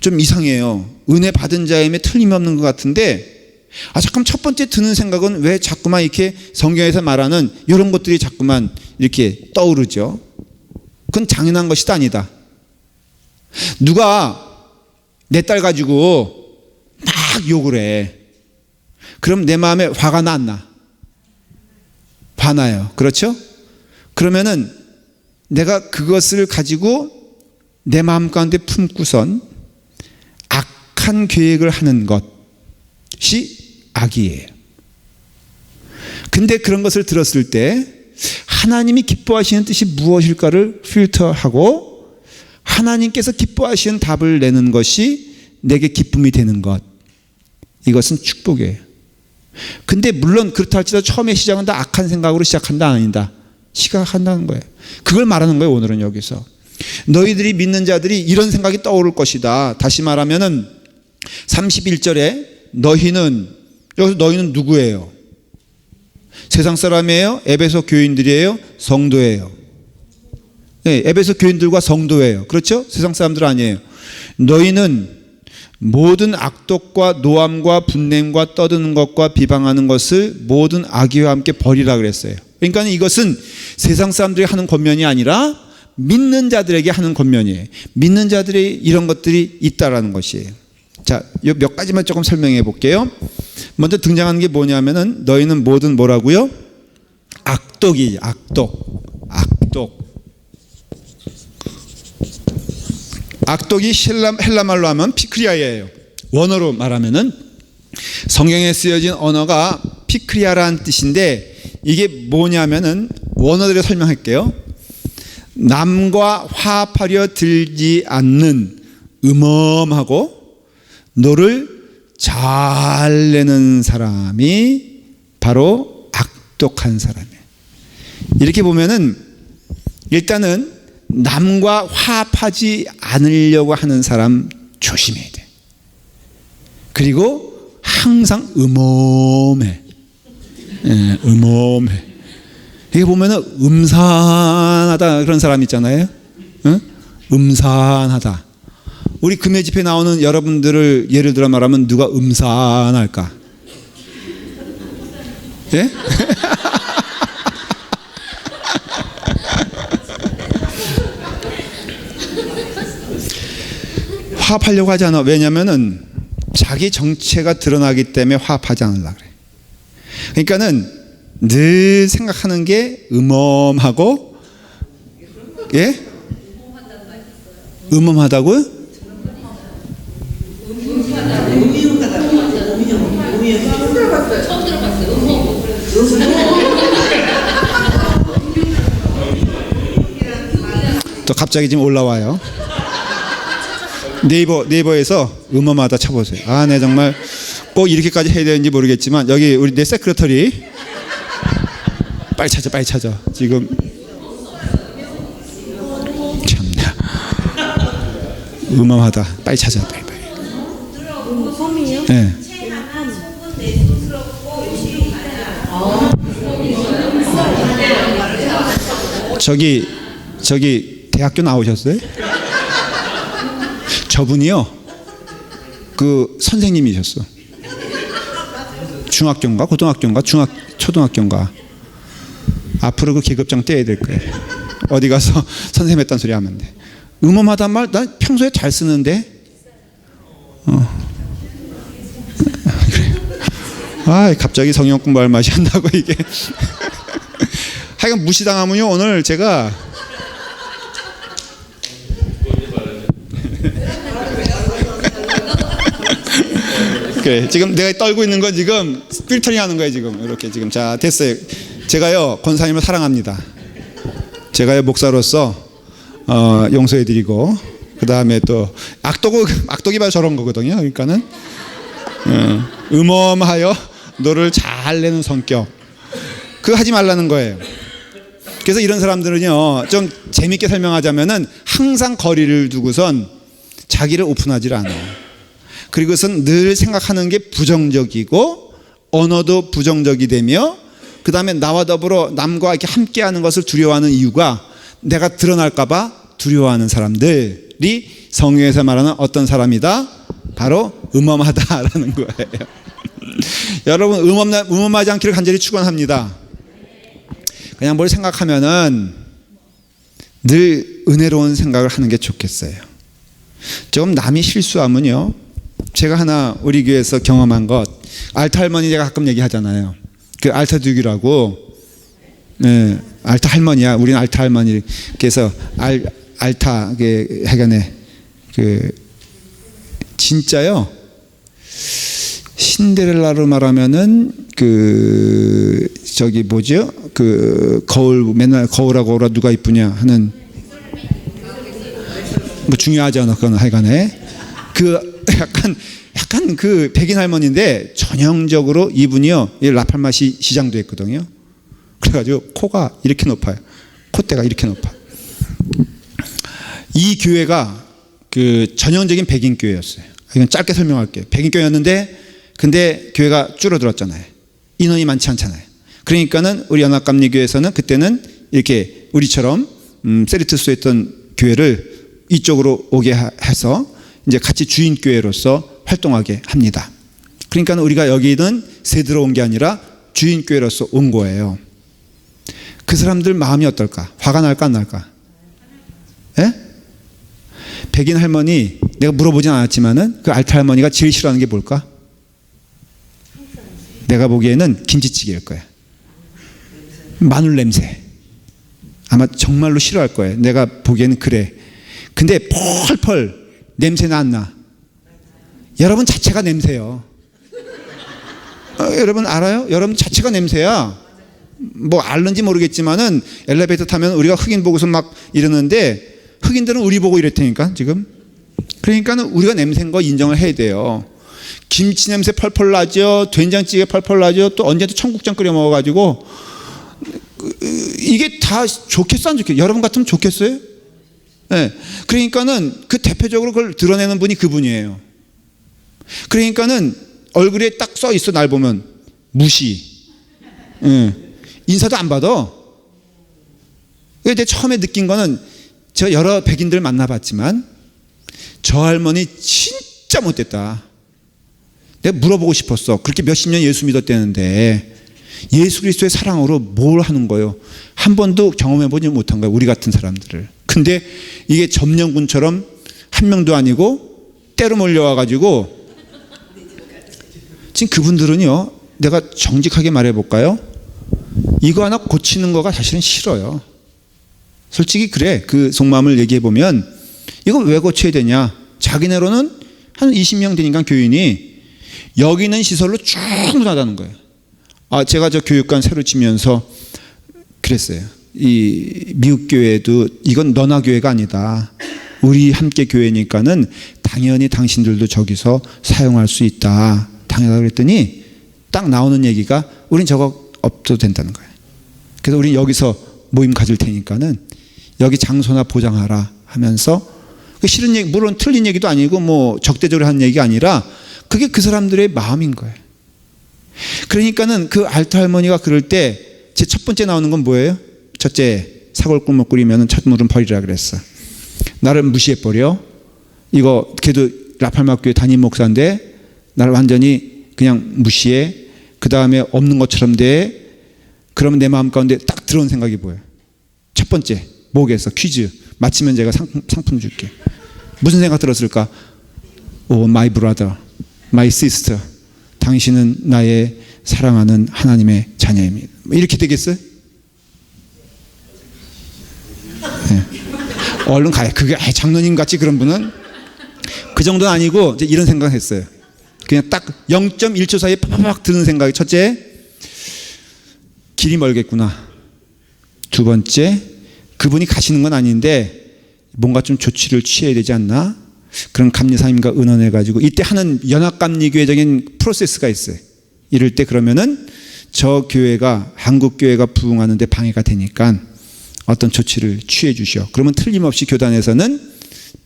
좀 이상해요. 은혜 받은 자임에 틀림없는 것 같은데 잠깐 첫 번째 드는 생각은 왜 자꾸만 이렇게 성경에서 말하는 이런 것들이 자꾸만 이렇게 떠오르죠. 그건 당연한 것이 아니다. 누가 내 딸 가지고 막 욕을 해. 그럼 내 마음에 화가 나 안 나? 화나요. 그렇죠? 그러면은 내가 그것을 가지고 내 마음 가운데 품고선 악한 계획을 하는 것이 악이에요. 근데 그런 것을 들었을 때 하나님이 기뻐하시는 뜻이 무엇일까를 필터하고 하나님께서 기뻐하시는 답을 내는 것이 내게 기쁨이 되는 것, 이것은 축복이에요. 근데 물론 그렇다 할지라도 처음에 시작은 다 악한 생각으로 시작한다 아니다, 시작한다는 거예요. 그걸 말하는 거예요. 오늘은 여기서 너희들이 믿는 자들이 이런 생각이 떠오를 것이다. 다시 말하면은 31절에 너희는, 여기서 너희는 누구예요? 세상 사람이에요? 에베소 교인들이에요? 성도예요? 네, 에베소 교인들과 성도예요. 그렇죠? 세상 사람들 아니에요. 너희는 모든 악독과 노함과 분냄과 떠드는 것과 비방하는 것을 모든 악의와 함께 버리라 그랬어요. 그러니까 이것은 세상 사람들이 하는 권면이 아니라 믿는 자들에게 하는 권면이에요. 믿는 자들이 이런 것들이 있다라는 것이에요. 자, 몇 가지만 조금 설명해 볼게요. 먼저 등장하는 게 뭐냐면은 너희는 모든 뭐라고요? 악독이, 악독. 악독이 헬라말로 하면 피크리아예요. 원어로 말하면은 성경에 쓰여진 언어가 피크리아라는 뜻인데 이게 뭐냐면은 원어대로 설명할게요. 남과 화합하려 들지 않는 음험하고 너를 잘 내는 사람이 바로 악독한 사람이에요. 이렇게 보면은 일단은 남과 화합하지 않으려고 하는 사람 조심해야 돼. 그리고 항상 음험해. 음험해. 이게 보면은 음산하다 그런 사람 있잖아요. 응? 음산하다. 우리 금요 집회 나오는 여러분들을 예를 들어 말하면 누가 음산할까? 예? 화합하려고 하지 않아. 왜냐면은 자기 정체가 드러나기 때문에 화합하지 않으려고 그래. 그러니까는 늘 생각하는 게 음험하고, 예? 음험하다고요? 처음 들어봤어요. 또 갑자기 지금 올라와요. 네이버에서 음험하다 쳐보세요. 네, 정말 꼭 이렇게까지 해야 되는지 모르겠지만 여기 우리 내 세크레터리 빨리 찾아 지금 참나 음험하다 빨리 찾아 빨리. 음험이요? 네. 저기 대학교 나오셨어요? 저분이요? 그 선생님이셨어. 중학교인가 고등학교인가 초등학교인가. 앞으로 그 계급장 떼야 될 거예요. 어디 가서 선생님 했다는 소리 하면 돼. 음험하단 말 난 평소에 잘 쓰는데. 그래. 아, 갑자기 성경 공부할 맛이 안 나고 이게. 하여간 무시당하면요 오늘 제가 그래, 지금 내가 떨고 있는 건 지금 필터링 하는 거예요 지금. 이렇게 지금. 자, 됐어요. 제가요 권사님을 사랑합니다. 제가요 목사로서 용서해드리고, 그 다음에 또 악독이 바로 저런 거거든요. 그러니까는 음험하여 너를 잘 내는 성격, 그거 하지 말라는 거예요. 그래서 이런 사람들은요 좀 재밌게 설명하자면은 항상 거리를 두고선 자기를 오픈하지 않아요. 그리고선 늘 생각하는 게 부정적이고 언어도 부정적이 되며, 그 다음에 나와 더불어 남과 이렇게 함께하는 것을 두려워하는 이유가 내가 드러날까봐 두려워하는 사람들이 성경에서 말하는 어떤 사람이다? 바로 음험하다라는 거예요. 여러분 음험하지 않기를 간절히 축원합니다. 그냥 뭘 생각하면은 늘 은혜로운 생각을 하는 게 좋겠어요. 조금 남이 실수하면요, 제가 하나 우리 교회에서 경험한 것, 알타 할머니 제가 가끔 얘기하잖아요. 그 알타 두기라고. 네, 알타 할머니야. 우리는 알타 할머니. 그래서 알타 해간에 그 진짜요. 신데렐라로 말하면은 그 저기 뭐죠? 그 거울 맨날 거울하고 오라 누가 이쁘냐 하는, 뭐 중요하지 않아 그건. 하여간에 그 약간 그 백인 할머니인데 전형적으로 이분이요 라팔마 시장도 했거든요. 그래가지고 코가 이렇게 높아요. 콧대가 이렇게 높아. 이 교회가 그 전형적인 백인 교회였어요. 이건 짧게 설명할게요. 백인 교회였는데 근데 교회가 줄어들었잖아요. 인원이 많지 않잖아요. 그러니까는 우리 연합감리교회에서는 그때는 이렇게 우리처럼 세리투스 했던 교회를 이쪽으로 오게 해서 이제 같이 주인교회로서 활동하게 합니다. 그러니까 우리가 여기는 새 들어온 게 아니라 주인교회로서 온 거예요. 그 사람들 마음이 어떨까? 화가 날까 안 날까? 예? 백인 할머니, 내가 물어보진 않았지만은 그 알타 할머니가 제일 싫어하는 게 뭘까? 내가 보기에는 김치찌개일 거야. 마늘 냄새. 아마 정말로 싫어할 거예요. 내가 보기에는 그래. 근데 펄펄 냄새는 안 나. 여러분 자체가 냄새요. 여러분 알아요? 여러분 자체가 냄새야. 뭐 알는지 모르겠지만은 엘리베이터 타면 우리가 흑인 보고서 막 이러는데 흑인들은 우리 보고 이랬다니까 지금. 그러니까는 우리가 냄새인 거 인정을 해야 돼요. 김치 냄새 펄펄 나죠. 된장찌개 펄펄 나죠. 또 언제도 청국장 끓여 먹어가지고 이게 다 좋겠어 안 좋겠어요? 여러분 같으면 좋겠어요? 네. 그러니까는 그 대표적으로 그걸 드러내는 분이 그분이에요. 그러니까는 얼굴에 딱 써 있어. 날 보면 무시. 인사도 안 받아. 근데 처음에 느낀 거는 저 여러 백인들 만나봤지만 저 할머니 진짜 못됐다. 내가 물어보고 싶었어. 그렇게 몇십 년 예수 믿었대는데 예수 그리스도의 사랑으로 뭘 하는 거예요? 한 번도 경험해보지 못한 거예요. 우리 같은 사람들을. 근데 이게 점령군처럼 한 명도 아니고 때로 몰려와가지고 지금 그분들은요, 내가 정직하게 말해볼까요? 이거 하나 고치는 거가 사실은 싫어요. 솔직히 그래. 그 속마음을 얘기해보면 이거 왜 고쳐야 되냐? 자기네로는 한 20명 되니까 교인이 여기 있는 시설로 충분하다는 거예요. 제가 저 교육관 새로 치면서 그랬어요. 이 미국 교회도 이건 너나 교회가 아니다. 우리 함께 교회니까는 당연히 당신들도 저기서 사용할 수 있다. 당연하다 그랬더니 딱 나오는 얘기가 우린 저거 없어도 된다는 거예요. 그래서 우린 여기서 모임 가질 테니까는 여기 장소나 보장하라 하면서 싫은 얘기, 물론 틀린 얘기도 아니고 뭐 적대적으로 하는 얘기가 아니라 그게 그 사람들의 마음인 거예요. 그러니까는 그 알타 할머니가 그럴 때 제 첫 번째 나오는 건 뭐예요? 첫째, 사골국물 끓이면 첫 물은 버리라 그랬어. 나를 무시해버려. 이거 걔도 라팔마 교회 담임 목사인데 나를 완전히 그냥 무시해. 그 다음에 없는 것처럼 돼. 그러면 내 마음 가운데 딱 들어온 생각이 뭐예요? 첫 번째, 뭐겠어? 퀴즈. 맞히면 제가 상품 줄게. 무슨 생각 들었을까? my brother, my sister. 당신은 나의 사랑하는 하나님의 자녀입니다. 이렇게 되겠어요? 네. 얼른 가요. 그게 장로님 같이 그런 분은 그 정도는 아니고 이제 이런 생각을 했어요. 그냥 딱 0.1초 사이에 팍팍 드는 생각이, 첫째, 길이 멀겠구나. 두 번째, 그분이 가시는 건 아닌데 뭔가 좀 조치를 취해야 되지 않나? 그런 감리사님과 의논해가지고 이때 하는 연합감리교회적인 프로세스가 있어요. 이럴 때 그러면은 저 교회가, 한국교회가 부흥하는데 방해가 되니까 어떤 조치를 취해 주시오. 그러면 틀림없이 교단에서는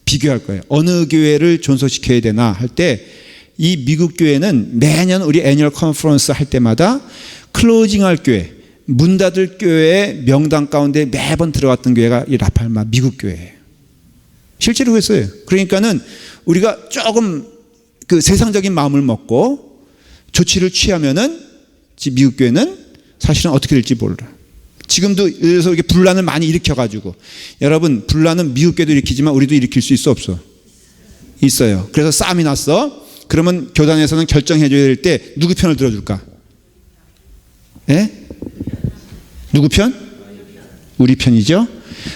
비교할 거예요. 어느 교회를 존속시켜야 되나 할 때 이 미국 교회는 매년 우리 애니얼 컨퍼런스 할 때마다 클로징할 교회, 문 닫을 교회의 명단 가운데 매번 들어갔던 교회가 이 라팔마 미국 교회예요. 실제로 그랬어요. 그러니까는 우리가 조금 그 세상적인 마음을 먹고 조치를 취하면은 미국 교회는 사실은 어떻게 될지 몰라. 지금도 그래서 이렇게 분란을 많이 일으켜가지고, 여러분 분란은 미국 교회도 일으키지만 우리도 일으킬 수 있어 없어? 있어요. 그래서 싸움이 났어. 그러면 교단에서는 결정해줘야 될 때 누구 편을 들어줄까? 예? 누구 편? 우리 편이죠.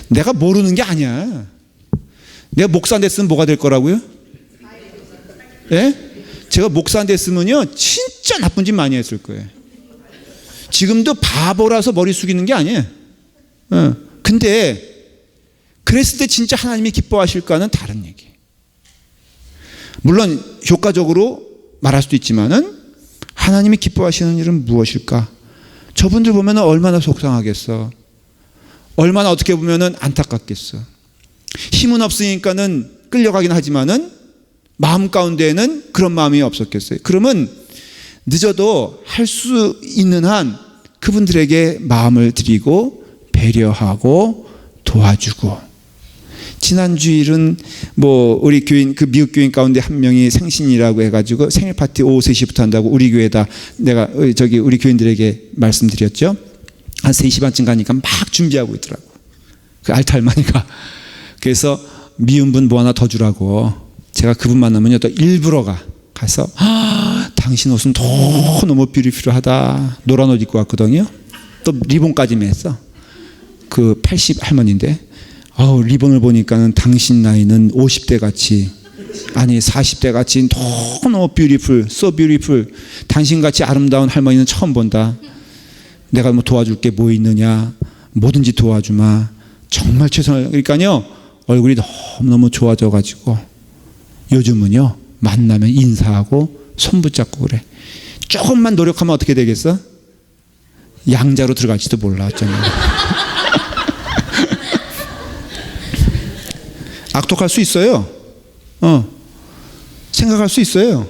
내가 모르는 게 아니야. 내가 목사 안 됐으면 뭐가 될 거라고요? 예? 제가 목사 안 됐으면요 진짜 나쁜 짓 많이 했을 거예요. 지금도 바보라서 머리 숙이는 게 아니에요. 근데 그랬을 때 진짜 하나님이 기뻐하실까는 다른 얘기. 물론 효과적으로 말할 수도 있지만은 하나님이 기뻐하시는 일은 무엇일까? 저분들 보면 얼마나 속상하겠어. 얼마나 어떻게 보면 안타깝겠어. 힘은 없으니까는 끌려가긴 하지만은 마음 가운데에는 그런 마음이 없었겠어요. 그러면 늦어도 할 수 있는 한 그분들에게 마음을 드리고 배려하고 도와주고. 지난 주일은 뭐 우리 교인, 그 미국 교인 가운데 한 명이 생신이라고 해가지고 생일 파티 오후 3시부터 한다고 우리 교회에다 내가 저기 우리 교인들에게 말씀드렸죠. 한 3시 반쯤 가니까 막 준비하고 있더라고. 그 알탈마니까. 그래서 미운 분 뭐 하나 더 주라고. 제가 그분 만나면요 또 일부러 가서 당신 옷은 너무 뷰티풀하다. 노란 옷 입고 왔거든요. 또 리본까지 맸어. 그 80 할머니인데 리본을 보니까는 당신 나이는 50대 같이, 아니 40대 같이 너무 뷰티풀, so beautiful. 당신같이 아름다운 할머니는 처음 본다. 내가 뭐 도와줄 게 뭐 있느냐, 뭐든지 도와주마. 정말 최선을. 그러니까요 얼굴이 너무너무 좋아져가지고 요즘은요 만나면 인사하고 손 붙잡고 그래. 조금만 노력하면 어떻게 되겠어? 양자로 들어갈지도 몰라. 악독할 수 있어요. 생각할 수 있어요.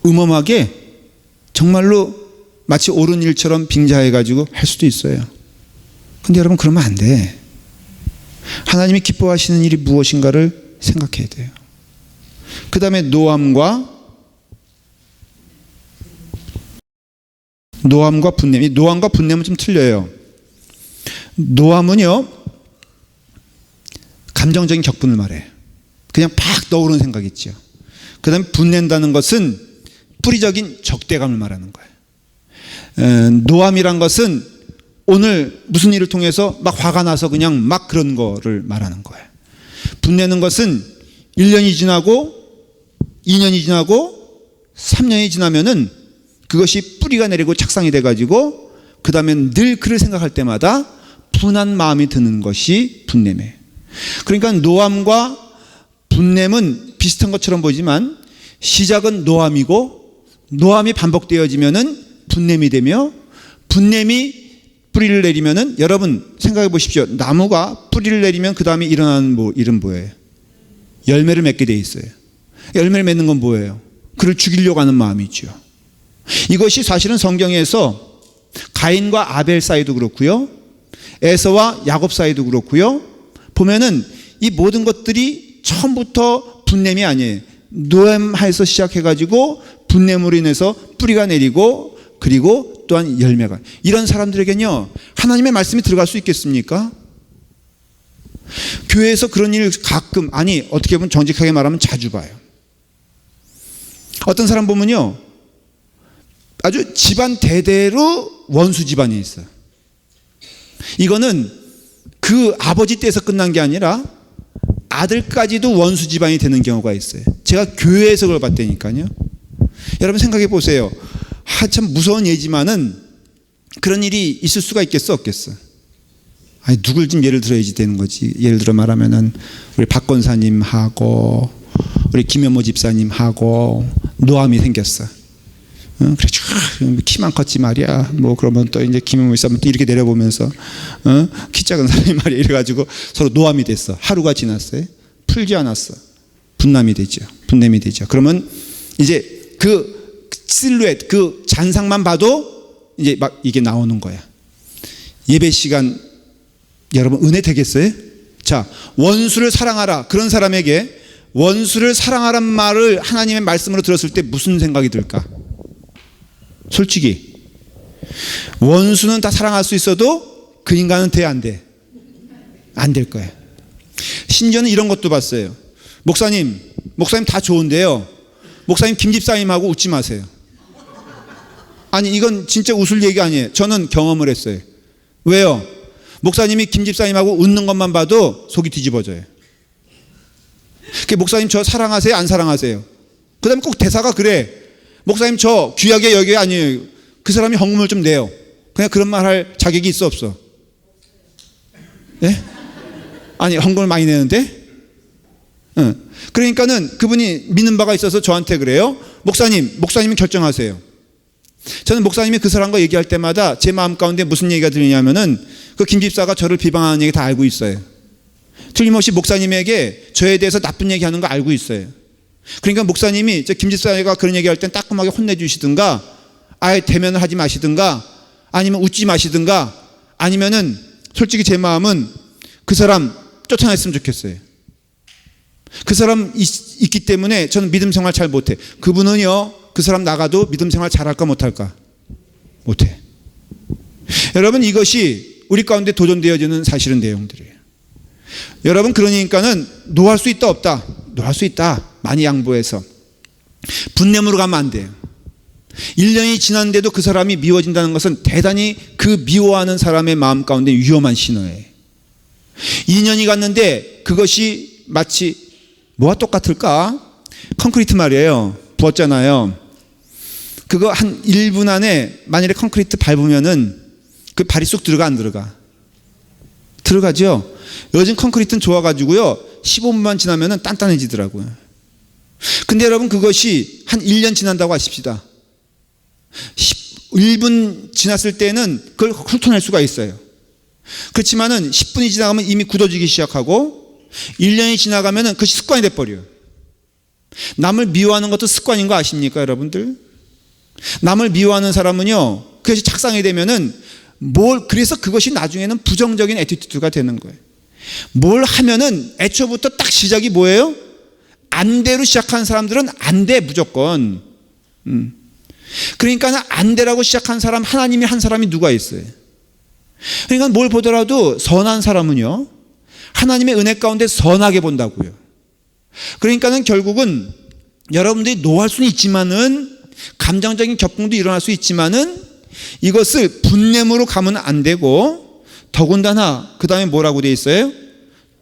음험하게 정말로 마치 옳은 일처럼 빙자해가지고 할 수도 있어요. 근데 여러분 그러면 안 돼. 하나님이 기뻐하시는 일이 무엇인가를 생각해야 돼요. 그 다음에 노함과 분냄. 이 노함과 분냄은 좀 틀려요. 노함은요 감정적인 격분을 말해요. 그냥 팍 떠오르는 생각 있죠. 그 다음에 분낸다는 것은 뿌리적인 적대감을 말하는 거예요. 노함이란 것은 오늘 무슨 일을 통해서 막 화가 나서 그냥 막 그런 거를 말하는 거예요. 분내는 것은 1년이 지나고 2년이 지나고 3년이 지나면은 그것이 뿌리가 내리고 착상이 돼가지고 그 다음에 늘 그를 생각할 때마다 분한 마음이 드는 것이 분냄이에요. 그러니까 노함과 분냄은 비슷한 것처럼 보이지만 시작은 노함이고 노함이 반복되어지면은 분냄이 되며 분냄이 뿌리를 내리면은, 여러분 생각해 보십시오. 나무가 뿌리를 내리면 그 다음에 일어나는 일은 뭐예요? 열매를 맺게 돼 있어요. 열매를 맺는 건 뭐예요? 그를 죽이려고 하는 마음이죠. 이것이 사실은 성경에서 가인과 아벨 사이도 그렇고요, 에서와 야곱 사이도 그렇고요, 보면은 이 모든 것들이 처음부터 분냄이 아니에요. 노엠하에서 시작해가지고 분냄으로 인해서 뿌리가 내리고 그리고 또한 열매가. 이런 사람들에게는요, 하나님의 말씀이 들어갈 수 있겠습니까? 교회에서 그런 일 가끔, 아니 어떻게 보면 정직하게 말하면 자주 봐요. 어떤 사람 보면요, 아주 집안 대대로 원수 집안이 있어요. 이거는 그 아버지 때에서 끝난 게 아니라 아들까지도 원수 집안이 되는 경우가 있어요. 제가 교회에서 그걸 봤다니까요. 여러분 생각해 보세요. 참 무서운 예지만은 그런 일이 있을 수가 있겠어 없겠어? 아니 누굴 좀 예를 들어야지 되는 거지. 예를 들어 말하면은 우리 박 권사님하고 우리 김현모 집사님하고 노암이 생겼어. 그래 키만 컸지 말이야. 뭐 그러면 또 이제 김현모 집사님 또 이렇게 내려보면서 키 작은 사람이 말이야 이래가지고 서로 노암이 됐어. 하루가 지났어요. 풀지 않았어. 분남이 되죠. 분냄이 되죠. 그러면 이제 그 실루엣, 그 잔상만 봐도 이제 막 이게 나오는 거야. 예배 시간 여러분 은혜 되겠어요? 자, 원수를 사랑하라. 그런 사람에게 원수를 사랑하란 말을 하나님의 말씀으로 들었을 때 무슨 생각이 들까? 솔직히 원수는 다 사랑할 수 있어도 그 인간은 돼 안 돼? 안 될 거예요. 심지어는 이런 것도 봤어요. 목사님 다 좋은데요, 목사님 김집사님하고 웃지 마세요. 아니 이건 진짜 웃을 얘기 아니에요. 저는 경험을 했어요. 왜요? 목사님이 김집사님하고 웃는 것만 봐도 속이 뒤집어져요. 목사님 저 사랑하세요? 안 사랑하세요? 그 다음에 꼭 대사가 그래. 목사님 저 귀하게 여겨요? 아니에요? 그 사람이 헌금을 좀 내요. 그냥 그런 말 할 자격이 있어 없어? 예? 아니 헌금을 많이 내는데? 그러니까는 그분이 믿는 바가 있어서 저한테 그래요. 목사님이 결정하세요. 저는 목사님이 그 사람과 얘기할 때마다 제 마음 가운데 무슨 얘기가 들리냐면은 그 김집사가 저를 비방하는 얘기 다 알고 있어요. 틀림없이 목사님에게 저에 대해서 나쁜 얘기하는 거 알고 있어요. 그러니까 목사님이 저 김집사가 그런 얘기할 땐 따끔하게 혼내주시든가, 아예 대면을 하지 마시든가, 아니면 웃지 마시든가, 아니면은 솔직히 제 마음은 그 사람 쫓아냈으면 좋겠어요. 그 사람 있기 때문에 저는 믿음 생활 잘 못해. 그분은요, 그 사람 나가도 믿음 생활 잘할까 못할까? 못해. 여러분 이것이 우리 가운데 도전되어지는 사실은 내용들이에요. 여러분 그러니까는 노할 수 있다 없다? 노할 수 있다. 많이 양보해서. 분냄으로 가면 안 돼요. 1년이 지났는데도 그 사람이 미워진다는 것은 대단히 그 미워하는 사람의 마음 가운데 위험한 신호예요. 2년이 갔는데 그것이 마치 뭐와 똑같을까? 콘크리트 말이에요. 부었잖아요. 그거 한 1분 안에 만일에 콘크리트 밟으면은 그 발이 쑥 들어가 안 들어가? 들어가죠. 요즘 콘크리트는 좋아가지고요 15분만 지나면은 단단해지더라고요. 근데 여러분 그것이 한 1년 지난다고 하십시다. 1분 지났을 때는 그걸 훑어낼 수가 있어요. 그렇지만은 10분이 지나가면 이미 굳어지기 시작하고 1년이 지나가면은 그것이 습관이 돼버려요. 남을 미워하는 것도 습관인 거 아십니까 여러분들? 남을 미워하는 사람은요 그것이 착상이 되면은 그래서 그것이 나중에는 부정적인 애티튜드가 되는 거예요. 뭘 하면은 애초부터 딱 시작이 뭐예요? 안 돼로 시작한 사람들은 안 돼 무조건. 그러니까 안 돼라고 시작한 사람, 하나님이 한 사람이 누가 있어요? 그러니까 뭘 보더라도 선한 사람은요 하나님의 은혜 가운데 선하게 본다고요. 그러니까는 결국은 여러분들이 노할 수는 있지만은 감정적인 격분도 일어날 수 있지만은 이것을 분냄으로 가면 안 되고, 더군다나 그 다음에 뭐라고 되어 있어요?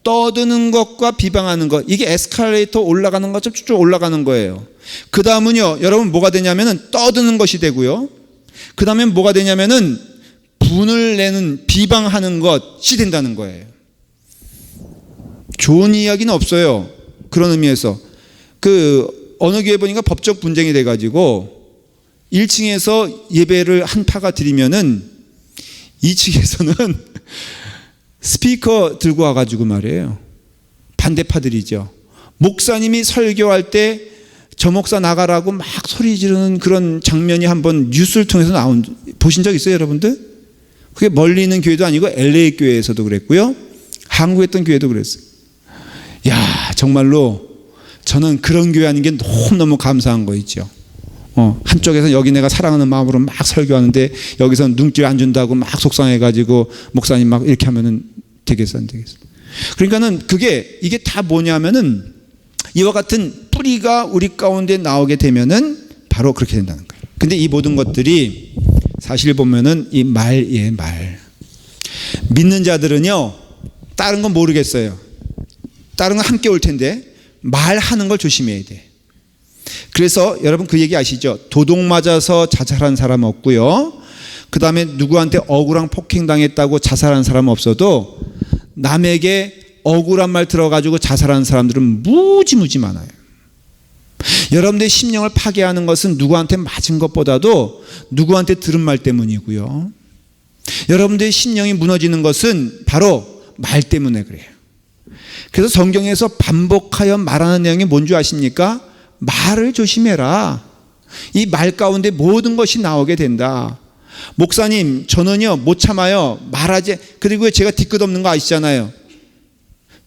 떠드는 것과 비방하는 것. 이게 에스컬레이터 올라가는 것처럼 쭉 올라가는 거예요. 그 다음은요 여러분 뭐가 되냐면은 떠드는 것이 되고요, 그 다음엔 뭐가 되냐면은 분을 내는 비방하는 것이 된다는 거예요. 좋은 이야기는 없어요. 그런 의미에서 어느 교회 보니까 법적 분쟁이 돼가지고 1층에서 예배를 한 파가 드리면은 2층에서는 스피커 들고 와가지고 말이에요. 반대파들이죠. 목사님이 설교할 때 저 목사 나가라고 막 소리 지르는 그런 장면이 한번 뉴스를 통해서 보신 적 있어요 여러분들? 그게 멀리 있는 교회도 아니고 LA 교회에서도 그랬고요, 한국에 있던 교회도 그랬어요. 야 정말로 저는 그런 교회 하는 게 너무너무 감사한 거 있죠. 한쪽에서 여기 내가 사랑하는 마음으로 막 설교하는데 여기서 눈길 안 준다고 막 속상해가지고 목사님 막 이렇게 하면은 되겠어 안 되겠어. 그러니까는 이게 다 뭐냐면은 이와 같은 뿌리가 우리 가운데 나오게 되면은 바로 그렇게 된다는 거예요. 근데 이 모든 것들이 사실 보면은 이 말이에요, 말. 믿는 자들은요, 다른 건 모르겠어요. 다른 건 함께 올 텐데 말하는 걸 조심해야 돼. 그래서 여러분 그 얘기 아시죠? 도둑 맞아서 자살한 사람 없고요. 그 다음에 누구한테 억울한 폭행당했다고 자살한 사람 없어도 남에게 억울한 말 들어가지고 자살하는 사람들은 무지무지 많아요. 여러분들의 심령을 파괴하는 것은 누구한테 맞은 것보다도 누구한테 들은 말 때문이고요. 여러분들의 심령이 무너지는 것은 바로 말 때문에 그래요. 그래서 성경에서 반복하여 말하는 내용이 뭔지 아십니까? 말을 조심해라. 이 말 가운데 모든 것이 나오게 된다. 목사님, 저는요 못 참아요. 말하지. 그리고 제가 뒤끝 없는 거 아시잖아요.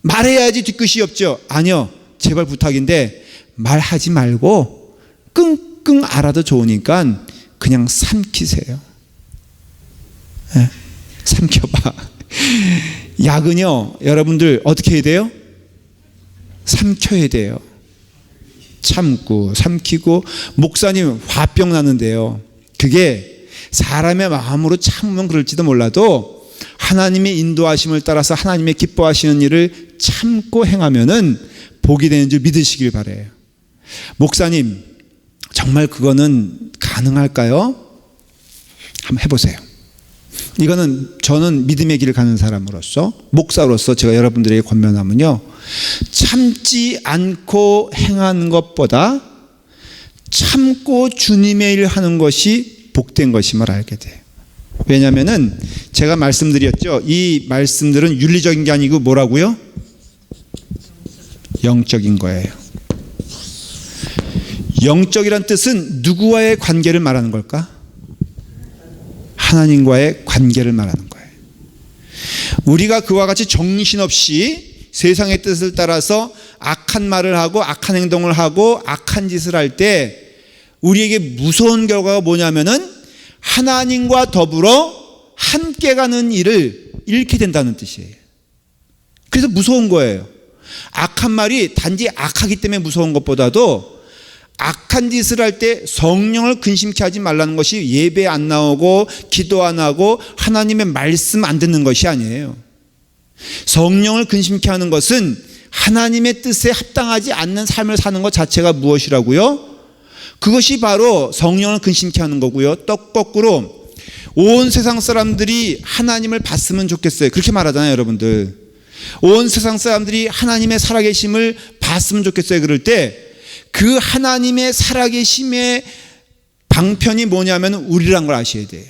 말해야지 뒤끝이 없죠. 아니요, 제발 부탁인데 말하지 말고 끙끙 앓아도 좋으니까 그냥 삼키세요. 네, 삼켜봐. 약은요 여러분들 어떻게 해야 돼요? 삼켜야 돼요. 참고 삼키고. 목사님 화병 나는데요, 그게 사람의 마음으로 참으면 그럴지도 몰라도 하나님의 인도하심을 따라서 하나님의 기뻐하시는 일을 참고 행하면은 복이 되는 줄 믿으시길 바라요. 목사님, 정말 그거는 가능할까요? 한번 해보세요. 이거는 저는 믿음의 길을 가는 사람으로서, 목사로서 제가 여러분들에게 권면하면요, 참지 않고 행하는 것보다 참고 주님의 일을 하는 것이 복된 것임을 알게 돼요. 왜냐하면은 제가 말씀드렸죠, 이 말씀들은 윤리적인 게 아니고 뭐라고요? 영적인 거예요. 영적이란 뜻은 누구와의 관계를 말하는 걸까? 하나님과의 관계를 말하는 거예요. 우리가 그와 같이 정신없이 세상의 뜻을 따라서 악한 말을 하고 악한 행동을 하고 악한 짓을 할 때 우리에게 무서운 결과가 뭐냐면은 하나님과 더불어 함께 가는 일을 잃게 된다는 뜻이에요. 그래서 무서운 거예요. 악한 말이 단지 악하기 때문에 무서운 것보다도 악한 짓을 할 때 성령을 근심케 하지 말라는 것이 예배 안 나오고 기도 안 하고 하나님의 말씀 안 듣는 것이 아니에요. 성령을 근심케 하는 것은 하나님의 뜻에 합당하지 않는 삶을 사는 것 자체가 무엇이라고요? 그것이 바로 성령을 근심케 하는 거고요. 또 거꾸로 온 세상 사람들이 하나님을 봤으면 좋겠어요. 그렇게 말하잖아요, 여러분들. 온 세상 사람들이 하나님의 살아계심을 봤으면 좋겠어요. 그럴 때 그 하나님의 살아계심의 방편이 뭐냐면 우리란 걸 아셔야 돼요.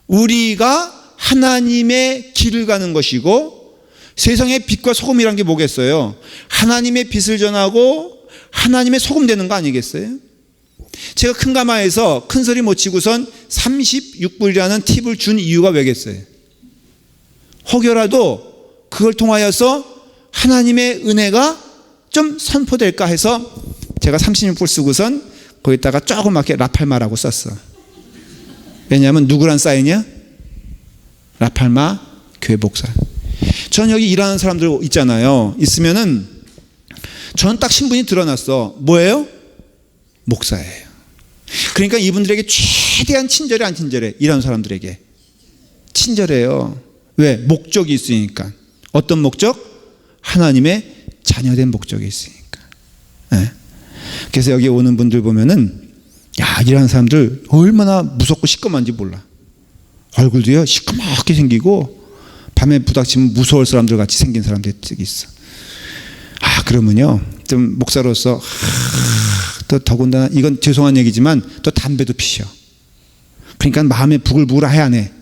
우리가 하나님의 길을 가는 것이고, 세상의 빛과 소금이란 게 뭐겠어요? 하나님의 빛을 전하고 하나님의 소금 되는 거 아니겠어요? 제가 큰 가마에서 큰 소리 못 치고선 36불이라는 팁을 준 이유가 왜겠어요? 혹여라도 그걸 통하여서 하나님의 은혜가 좀 선포될까 해서 제가 36불 쓰고선 거기다가 조그맣게 라팔마라고 썼어. 왜냐하면 누구란 사인이야? 라팔마 교회 목사. 전 여기 일하는 사람들 있잖아요. 있으면은 저는 딱 신분이 드러났어. 뭐예요? 목사예요. 그러니까 이분들에게 최대한 친절해, 안 친절해? 일하는 사람들에게 친절해요. 왜? 목적이 있으니까. 어떤 목적? 하나님의 자녀된 목적이 있으니까. 네. 그래서 여기 오는 분들 보면은, 야, 일하는 사람들 얼마나 무섭고 시꺼먼지 몰라. 얼굴도요 시커멓게 생기고 밤에 부닥치면 무서울 사람들 같이 생긴 사람들이 있어. 그러면요 좀 목사로서 또 더군다나 이건 죄송한 얘기지만 또 담배도 피셔. 그러니까 마음에 부글부글 해야 하네.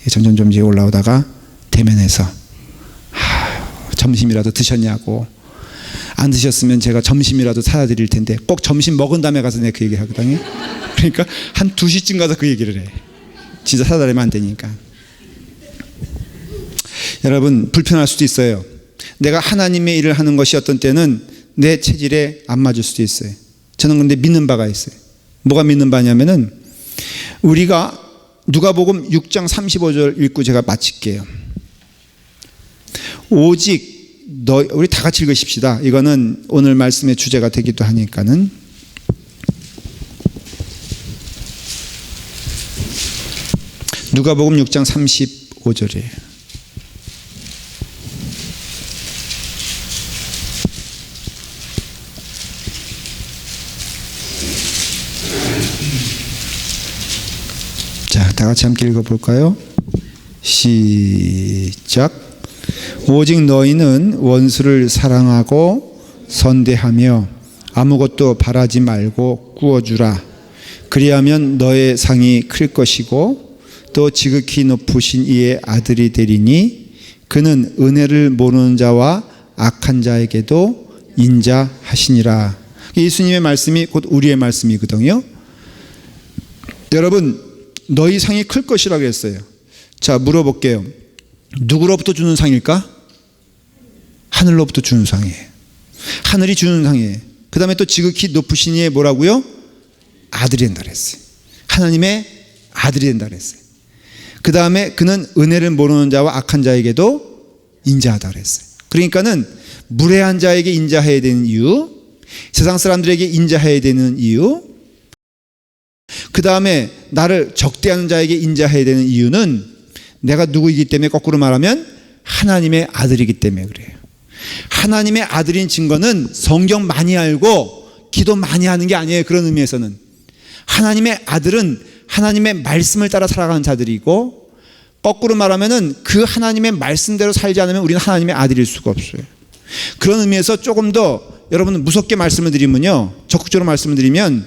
점점 올라오다가 대면해서 점심이라도 드셨냐고. 안 드셨으면 제가 점심이라도 사다 드릴 텐데, 꼭 점심 먹은 다음에 가서 내가 그 얘기 하거든요. 그러니까 한 2시쯤 가서 그 얘기를 해. 진짜 사다 드리면 안 되니까. 여러분, 불편할 수도 있어요. 내가 하나님의 일을 하는 것이 어떤 때는 내 체질에 안 맞을 수도 있어요. 저는 근데 믿는 바가 있어요. 뭐가 믿는 바냐면은 우리가 누가복음 6장 35절 읽고 제가 마칠게요. 오직 우리 다 같이 읽으십시다. 이거는 오늘 말씀의 주제가 되기도 하니까는. 누가복음 6장 35절이에요. 자, 다 같이 함께 읽어볼까요? 시작. 오직 너희는 원수를 사랑하고 선대하며 아무것도 바라지 말고 구워주라. 그리하면 너의 상이 클 것이고 또 지극히 높으신 이의 아들이 되리니 그는 은혜를 모르는 자와 악한 자에게도 인자하시니라. 예수님의 말씀이 곧 우리의 말씀이거든요. 여러분, 너희 상이 클 것이라고 했어요. 자, 물어볼게요. 누구로부터 주는 상일까? 하늘로부터 주는 상이에요. 하늘이 주는 상이에요. 그 다음에 또 지극히 높으신 이의 뭐라고요? 아들이 된다 그랬어요. 하나님의 아들이 된다 그랬어요. 그 다음에 그는 은혜를 모르는 자와 악한 자에게도 인자하다 그랬어요. 그러니까는 무례한 자에게 인자해야 되는 이유, 세상 사람들에게 인자해야 되는 이유, 그 다음에 나를 적대하는 자에게 인자해야 되는 이유는 내가 누구이기 때문에, 거꾸로 말하면 하나님의 아들이기 때문에 그래요. 하나님의 아들인 증거는 성경 많이 알고 기도 많이 하는 게 아니에요. 그런 의미에서는 하나님의 아들은 하나님의 말씀을 따라 살아가는 자들이고, 거꾸로 말하면은 그 하나님의 말씀대로 살지 않으면 우리는 하나님의 아들일 수가 없어요. 그런 의미에서 조금 더 여러분 무섭게 말씀을 드리면요, 적극적으로 말씀을 드리면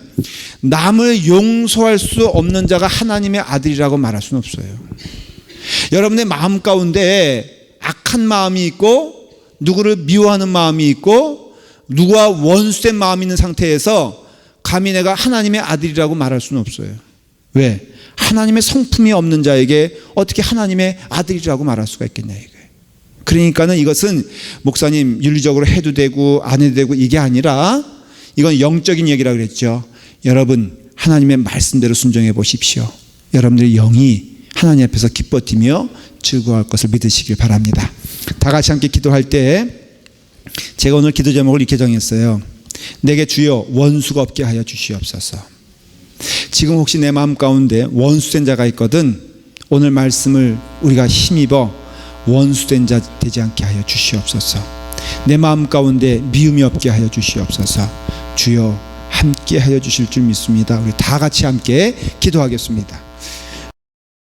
남을 용서할 수 없는 자가 하나님의 아들이라고 말할 수는 없어요. 여러분의 마음 가운데 악한 마음이 있고 누구를 미워하는 마음이 있고 누구와 원수된 마음이 있는 상태에서 감히 내가 하나님의 아들이라고 말할 수는 없어요. 왜? 하나님의 성품이 없는 자에게 어떻게 하나님의 아들이라고 말할 수가 있겠냐 이거예요. 그러니까는 이것은 목사님 윤리적으로 해도 되고 안 해도 되고 이게 아니라 이건 영적인 얘기라 그랬죠. 여러분 하나님의 말씀대로 순종해 보십시오. 여러분들의 영이 하나님 앞에서 기뻐 뛰며 즐거워할 것을 믿으시길 바랍니다. 다 같이 함께 기도할 때 제가 오늘 기도 제목을 이렇게 정했어요. 내게 주여 원수가 없게 하여 주시옵소서. 지금 혹시 내 마음 가운데 원수된 자가 있거든 오늘 말씀을 우리가 힘입어 원수된 자 되지 않게 하여 주시옵소서. 내 마음 가운데 미움이 없게 하여 주시옵소서. 주여 함께 하여 주실 줄 믿습니다. 우리 다 같이 함께 기도하겠습니다.